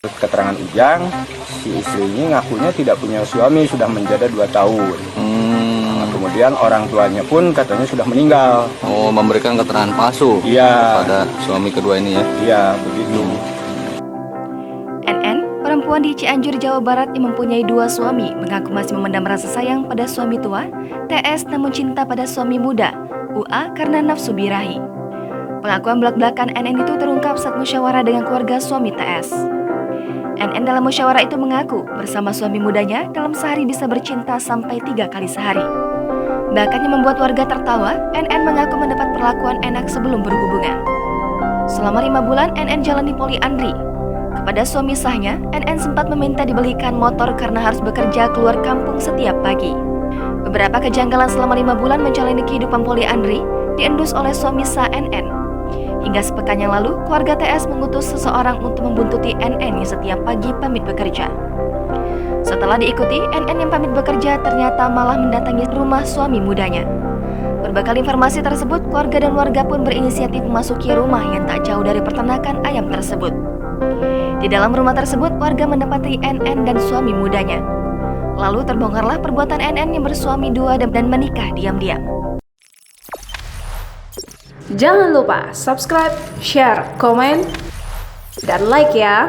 Keterangan Ujang, si istri ini ngakunya tidak punya suami, sudah menjanda 2 tahun. Nah, kemudian orang tuanya pun katanya sudah meninggal. Oh, memberikan keterangan palsu pada suami kedua ini ya? Iya, begitu. NN, perempuan di Cianjur, Jawa Barat yang mempunyai 2 suami, mengaku masih memendam rasa sayang pada suami tua. TS namun cinta pada suami muda. UA karena nafsu birahi. Pengakuan belak-belakan NN itu terungkap saat musyawarah dengan keluarga suami TS. NN dalam musyawarah itu mengaku bersama suami mudanya dalam sehari bisa bercinta sampai 3 kali sehari. Bahkan yang membuat warga tertawa, NN mengaku mendapat perlakuan enak sebelum berhubungan. Selama 5 bulan NN jalani poliandri. Kepada suami sahnya, NN sempat meminta dibelikan motor karena harus bekerja keluar kampung setiap pagi. Beberapa kejanggalan selama 5 bulan menjalani kehidupan poliandri diendus oleh suami sah NN. Hingga sepekan yang lalu, keluarga TS mengutus seseorang untuk membuntuti NN yang setiap pagi pamit bekerja. Setelah diikuti, NN yang pamit bekerja ternyata malah mendatangi rumah suami mudanya. Berbekal informasi tersebut, keluarga dan warga pun berinisiatif memasuki rumah yang tak jauh dari peternakan ayam tersebut. Di dalam rumah tersebut, warga mendapati NN dan suami mudanya. Lalu terbongkarlah perbuatan NN yang bersuami 2 dan menikah diam-diam. Jangan lupa subscribe, share, komen, dan like ya.